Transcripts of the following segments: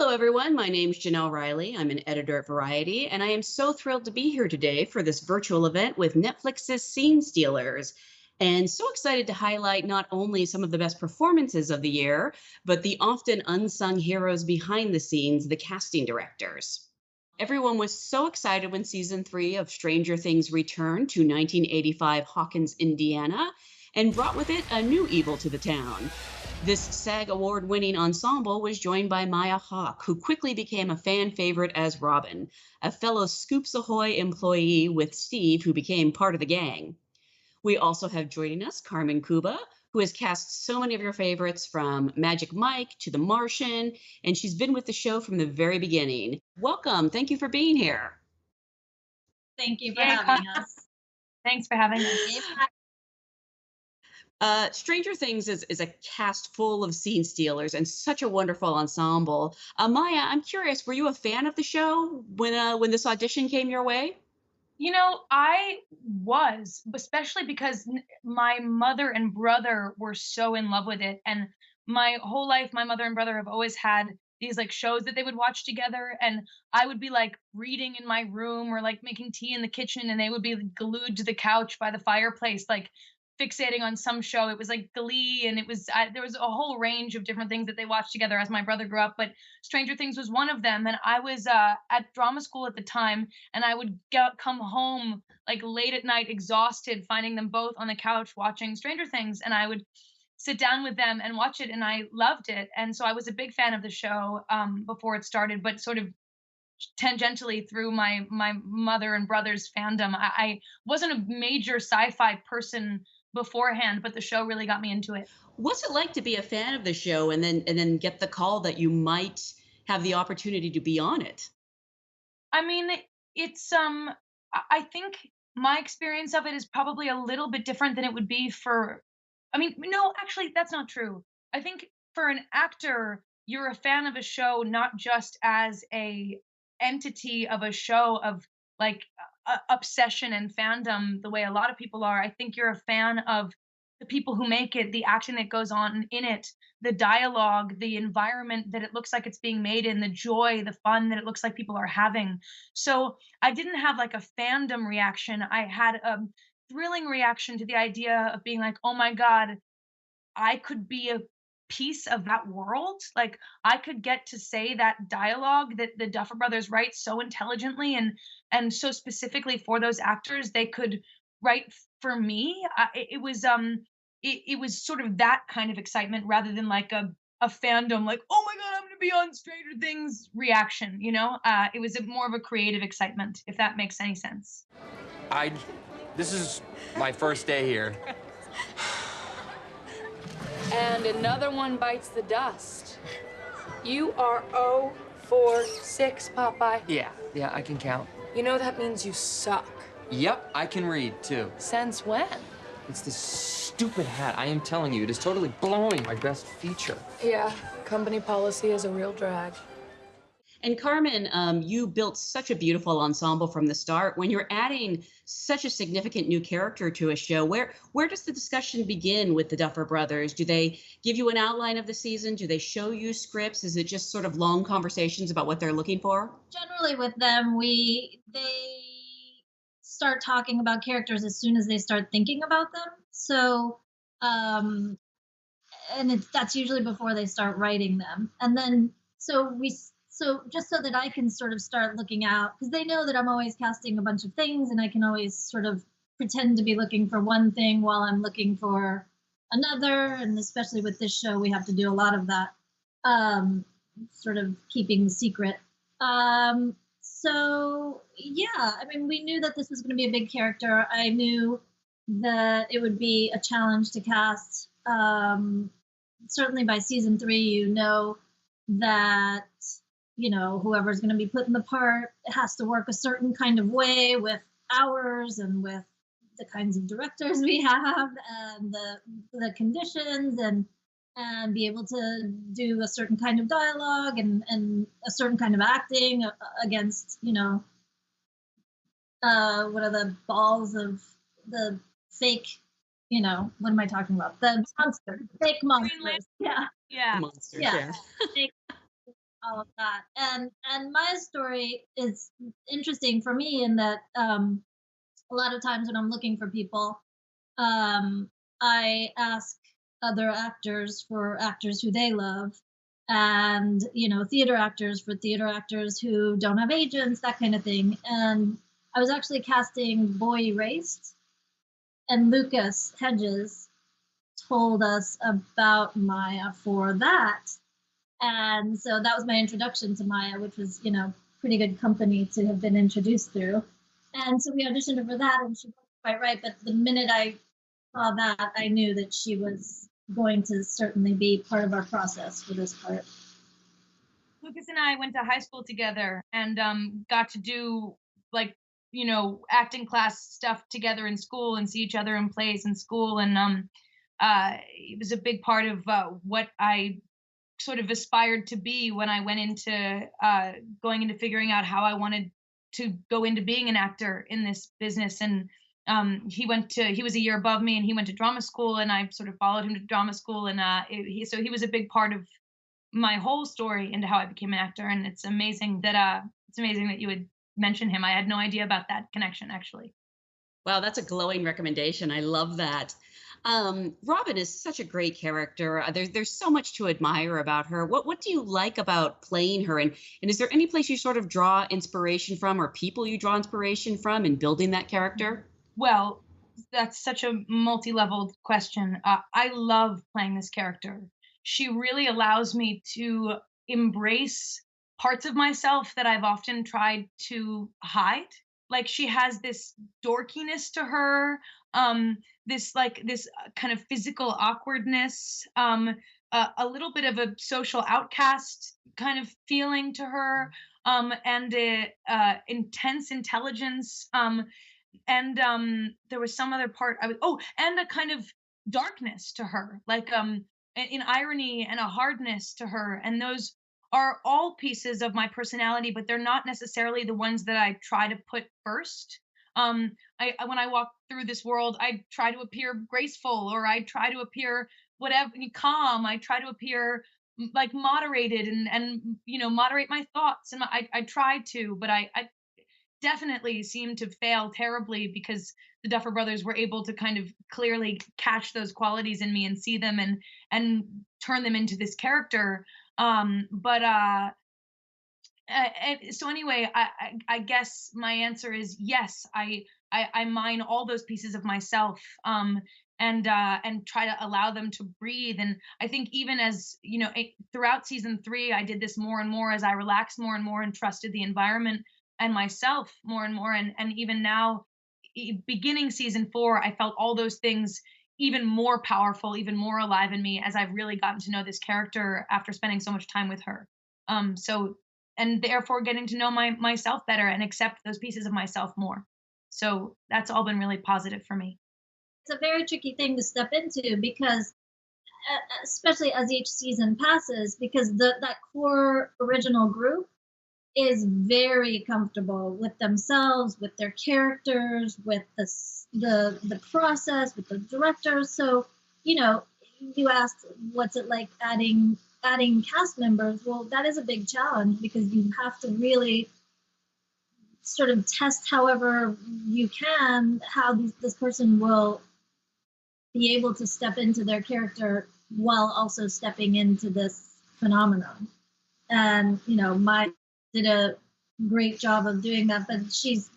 Hello, everyone. My name's Janelle Riley. I'm an editor at Variety, and I am so thrilled to be here today for this virtual event with Netflix's Scene Stealers. And so excited to highlight not only some of the best performances of the year, but the often unsung heroes behind the scenes, the casting directors. Everyone was so excited when season three of Stranger Things returned to 1985 Hawkins, Indiana, and brought with it a new evil to the town. This SAG award winning ensemble was joined by Maya Hawke, who quickly became a fan favorite as Robin, a fellow Scoops Ahoy employee with Steve, who became part of the gang. We also have joining us Carmen Cuba, who has cast so many of your favorites from Magic Mike to The Martian, and she's been with the show from the very beginning. Welcome. Thank you for being here. Thank you for Yay, having us. Thanks for having us. Stranger Things is a cast full of scene stealers and such a wonderful ensemble. Maya, I'm curious, were you a fan of the show when this audition came your way? I was, especially because my mother and brother were so in love with it. And my whole life, my mother and brother have always had these like shows that they would watch together. And I would be like reading in my room or like making tea in the kitchen, and they would be glued to the couch by the fireplace, like fixating on some show. It was like Glee, and there was a whole range of different things that they watched together as my brother grew up. But Stranger Things was one of them. And I was at drama school at the time, and I would come home like late at night, exhausted, finding them both on the couch watching Stranger Things, and I would sit down with them and watch it, and I loved it. And so I was a big fan of the show before it started, but sort of tangentially through my mother and brother's fandom. I wasn't a major sci-fi person beforehand, but the show really got me into it. What's it like to be a fan of the show and then get the call that you might have the opportunity to be on it? I mean, it's I think my experience of it is probably a little bit different than it would be for no, actually that's not true. I think for an actor, you're a fan of a show not just as a entity of a show of like obsession and fandom the way a lot of people are. I think you're a fan of the people who make it, the acting that goes on in it, the dialogue, the environment that it looks like it's being made in, the joy, the fun that it looks like people are having. So I didn't have like a fandom reaction. I had a thrilling reaction to the idea of being like, oh my God, I could be a piece of that world. Like I could get to say that dialogue that the Duffer Brothers write so intelligently and so specifically for those actors. They could write for me. It was sort of that kind of excitement rather than like a fandom like, oh my God, I'm going to be on Stranger Things reaction. It was more of a creative excitement, if that makes any sense. I. This is my first day here. And another one bites the dust. You are 0 for 6, Popeye. Yeah, I can count. You know that means you suck. Yep, I can read, too. Since when? It's this stupid hat. I am telling you, it is totally blowing my best feature. Yeah, company policy is a real drag. And Carmen, you built such a beautiful ensemble from the start. When you're adding such a significant new character to a show, where does the discussion begin with the Duffer Brothers? Do they give you an outline of the season? Do they show you scripts? Is it just sort of long conversations about what they're looking for? Generally, with them, they start talking about characters as soon as they start thinking about them. So, um, and that's usually before they start writing them. And then so just so that I can sort of start looking out, because they know that I'm always casting a bunch of things, and I can always sort of pretend to be looking for one thing while I'm looking for another. And especially with this show, we have to do a lot of that, sort of keeping the secret. So yeah, I mean, we knew that this was going to be a big character. I knew that it would be a challenge to cast. Certainly by season three, you know that whoever's going to be put in the part has to work a certain kind of way with hours and with the kinds of directors we have and the conditions and be able to do a certain kind of dialogue and a certain kind of acting against what are the balls of the fake, what am I talking about, the monsters, fake monsters. Yeah. Yeah. Monsters, Yeah. yeah. Fake all of that. And Maya's story is interesting for me in that a lot of times when I'm looking for people, um, I ask other actors for actors who they love, and theater actors for theater actors who don't have agents, that kind of thing. And I was actually casting Boy Erased, and Lucas Hedges told us about Maya for that. And so that was my introduction to Maya, which was, pretty good company to have been introduced through. And so we auditioned her for that, and she was quite right. But the minute I saw that, I knew that she was going to certainly be part of our process for this part. Lucas and I went to high school together and got to do like acting class stuff together in school and see each other in plays in school, and it was a big part of what I sort of aspired to be when I went into going into figuring out how I wanted to go into being an actor in this business. And he was a year above me, and he went to drama school, and I sort of followed him to drama school, and he was a big part of my whole story into how I became an actor. And it's amazing that you would mention him. I had no idea about that connection, actually. Wow, that's a glowing recommendation. I love that. Robin is such a great character. There's so much to admire about her. What do you like about playing her? And is there any place you sort of draw inspiration from, or people you draw inspiration from in building that character? Well, that's such a multi-leveled question. I love playing this character. She really allows me to embrace parts of myself that I've often tried to hide. Like, she has this dorkiness to her, this kind of physical awkwardness, a little bit of a social outcast kind of feeling to her, and a intense intelligence. And there was some other part and a kind of darkness to her, like in irony, and a hardness to her. And those are all pieces of my personality, but they're not necessarily the ones that I try to put first. When I walk through this world, I try to appear graceful, or I try to appear whatever, calm. I try to appear like moderated, and moderate my thoughts, and I try to, but I definitely seemed to fail terribly, because the Duffer Brothers were able to kind of clearly catch those qualities in me and see them, and turn them into this character. But so anyway, I guess my answer is yes. I mine all those pieces of myself, and try to allow them to breathe. And I think even as throughout season 3, I did this more and more as I relaxed more and more and trusted the environment and myself more and more. And even now, beginning season 4, I felt all those things even more powerful, even more alive in me, as I've really gotten to know this character after spending so much time with her. So, and therefore getting to know myself better and accept those pieces of myself more. So that's all been really positive for me. It's a very tricky thing to step into, because especially as each season passes, because that core original group is very comfortable with themselves, with their characters, with the process, with the directors. So, you asked what's it like adding cast members. Well, that is a big challenge, because you have to really sort of test however you can how this person will be able to step into their character while also stepping into this phenomenon. And my did a great job of doing that, but she's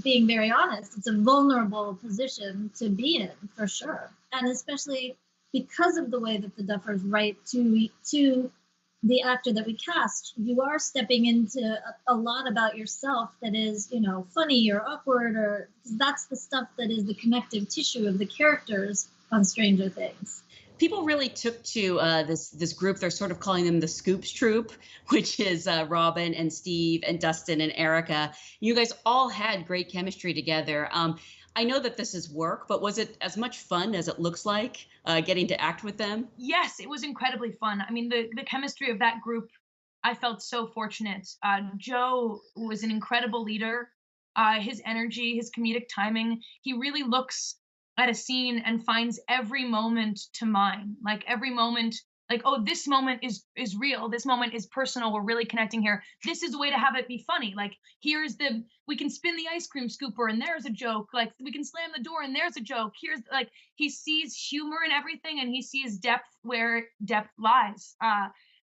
being very honest. It's a vulnerable position to be in, for sure, and especially because of the way that the Duffers write to the actor that we cast. You are stepping into a lot about yourself that is funny or awkward, or that's the stuff that is the connective tissue of the characters on Stranger Things. People really took to this group. They're sort of calling them the Scoops Troop, which is Robin and Steve and Dustin and Erica. You guys all had great chemistry together. I know that this is work, but was it as much fun as it looks like, getting to act with them? Yes, it was incredibly fun. I mean, the chemistry of that group, I felt so fortunate. Joe was an incredible leader. His energy, his comedic timing, he really looks at a scene and finds every moment to mine. Like, every moment Like, oh, this moment is real. This moment is personal. We're really connecting here. This is a way to have it be funny. Like, here's the we can spin the ice cream scooper and there's a joke. Like, we can slam the door and there's a joke. Here's like he sees humor in everything and he sees depth where depth lies.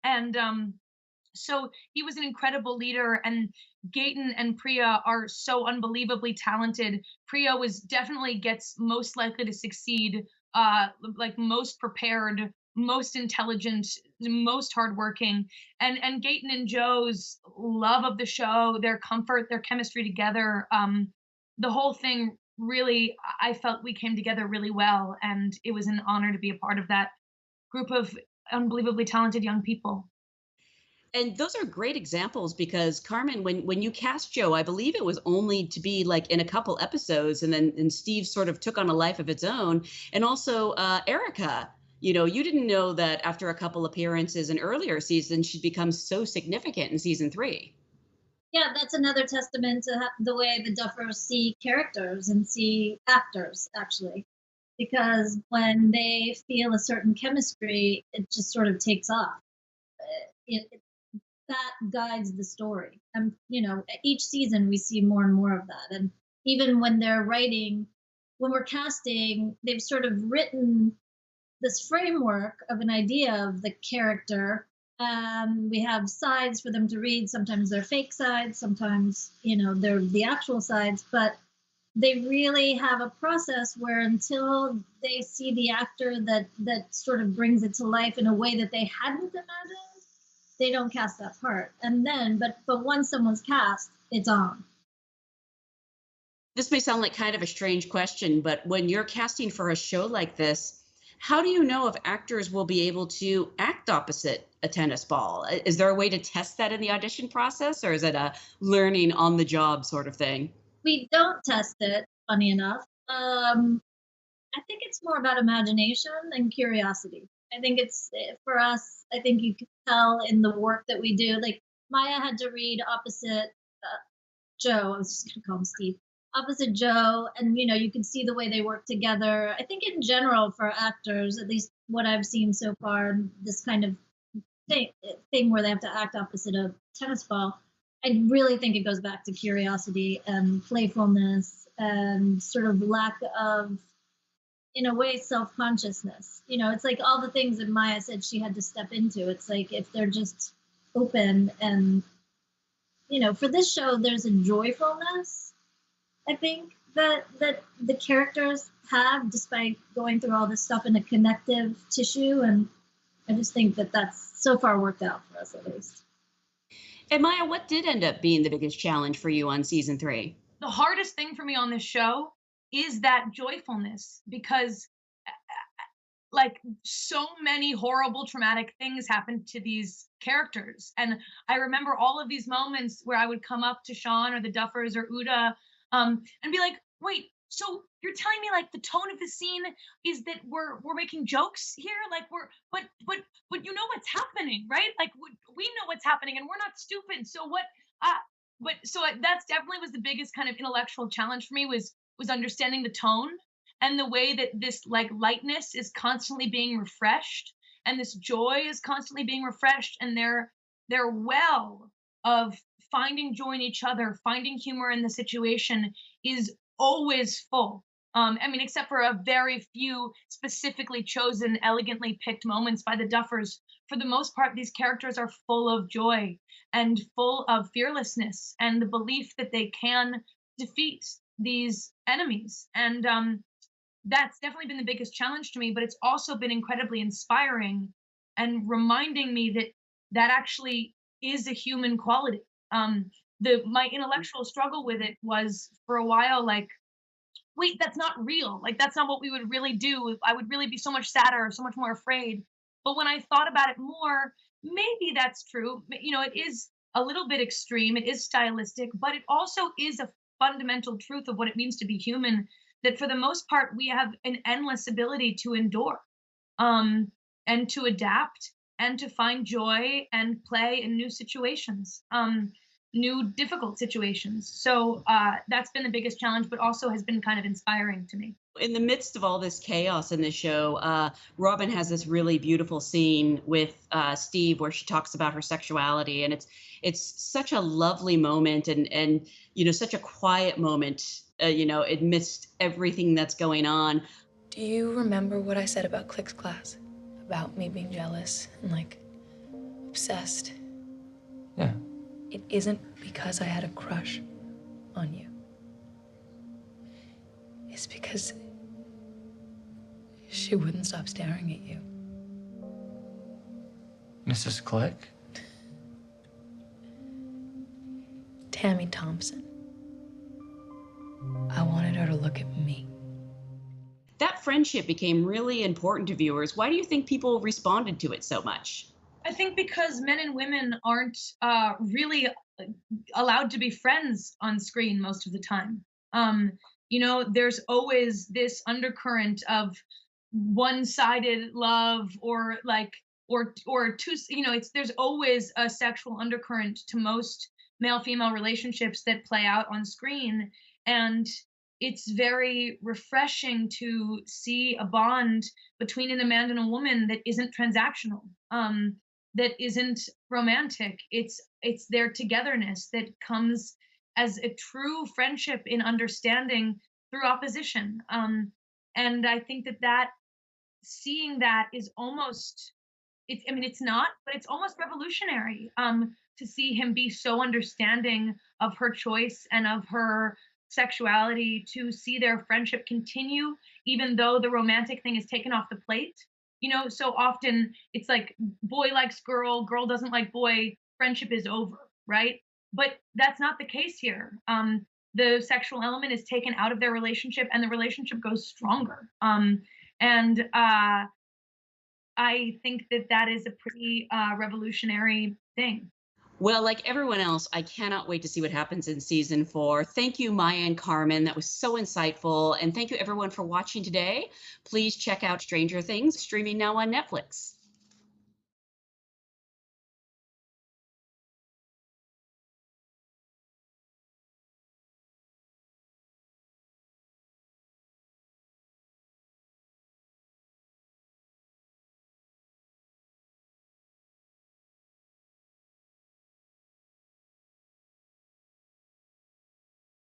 And So he was an incredible leader, and Gaten and Priya are so unbelievably talented. Priya was definitely gets most likely to succeed, like most prepared, most intelligent, most hardworking, and Gaten and Joe's love of the show, their comfort, their chemistry together, the whole thing really, I felt we came together really well, and it was an honor to be a part of that group of unbelievably talented young people. And those are great examples because Carmen, when you cast Joe, I believe it was only to be like in a couple episodes, and then and Steve sort of took on a life of its own. And also Erica, you didn't know that after a couple appearances in earlier seasons, she'd become so significant in season 3. Yeah, that's another testament to the way the Duffers see characters and see actors, actually. Because when they feel a certain chemistry, it just sort of takes off. That guides the story. And each season we see more and more of that. And even when they're writing, when we're casting, they've sort of written this framework of an idea of the character. We have sides for them to read. Sometimes they're fake sides, sometimes they're the actual sides, but they really have a process where until they see the actor that sort of brings it to life in a way that they hadn't imagined, they don't cast that part. And then, but once someone's cast, it's on. This may sound like kind of a strange question, but when you're casting for a show like this, how do you know if actors will be able to act opposite a tennis ball? Is there a way to test that in the audition process, or is it a learning on the job sort of thing? We don't test it, funny enough. I think it's more about imagination and curiosity. I think it's for us. I think you can tell in the work that we do. Like Maya had to read opposite Joe. I was just gonna call him Steve. Opposite Joe, and you can see the way they work together. I think in general for actors, at least what I've seen so far, this kind of thing where they have to act opposite a tennis ball. I really think it goes back to curiosity and playfulness and sort of lack of, in a way, self-consciousness. It's like all the things that Maya said she had to step into. It's like if they're just open and, for this show, there's a joyfulness, I think, that the characters have despite going through all this stuff in a connective tissue. And I just think that that's so far worked out for us, at least. And Maya, what did end up being the biggest challenge for you on season 3? The hardest thing for me on this show is that joyfulness, because like so many horrible traumatic things happen to these characters, and I remember all of these moments where I would come up to Sean or the Duffers or Uda, and be like, wait, so you're telling me like the tone of the scene is that we're making jokes here, like but you know what's happening, right? Like we know what's happening and we're not stupid, so what? But so that's definitely was the biggest kind of intellectual challenge for me, was understanding the tone and the way that this like lightness is constantly being refreshed and this joy is constantly being refreshed, and their well of finding joy in each other, finding humor in the situation is always full. I mean, except for a very few specifically chosen, elegantly picked moments by the Duffers. For the most part, these characters are full of joy and full of fearlessness and the belief that they can defeat these enemies. And that's definitely been the biggest challenge to me, but it's also been incredibly inspiring and reminding me that that actually is a human quality. My intellectual struggle with it was for a while like, wait, that's not real. Like that's not what we would really do. I would really be so much sadder, so much more afraid. But when I thought about it more, maybe that's true. It is a little bit extreme. It is stylistic, but it also is a fundamental truth of what it means to be human. That for the most part, we have an endless ability to endure, and to adapt and to find joy and play in new situations. new difficult situations. So that's been the biggest challenge, but also has been kind of inspiring to me. In the midst of all this chaos in the show, Robin has this really beautiful scene with Steve where she talks about her sexuality, and it's such a lovely moment, and such a quiet moment, amidst everything that's going on. Do you remember what I said about Click's class? About me being jealous and obsessed? Yeah. It isn't because I had a crush on you. It's because she wouldn't stop staring at you. Mrs. Click? Tammy Thompson. I wanted her to look at me. That friendship became really important to viewers. Why do you think people responded to it so much? I think because men and women aren't really allowed to be friends on screen most of the time. There's always this undercurrent of one-sided love, or two. There's always a sexual undercurrent to most male-female relationships that play out on screen, and it's very refreshing to see a bond between a man and a woman that isn't transactional, that isn't romantic. It's their togetherness that comes as a true friendship in understanding through opposition. And I think that seeing that is almost, it's not, but it's almost revolutionary, to see him be so understanding of her choice and of her sexuality, to see their friendship continue even though the romantic thing is taken off the plate. So often it's like boy likes girl, girl doesn't like boy, friendship is over, right? But that's not the case here. The sexual element is taken out of their relationship, and the relationship goes stronger. And I think that is a pretty revolutionary thing. Well, like everyone else, I cannot wait to see what happens in season 4. Thank you, Maya and Carmen. That was so insightful. And thank you, everyone, for watching today. Please check out Stranger Things, streaming now on Netflix.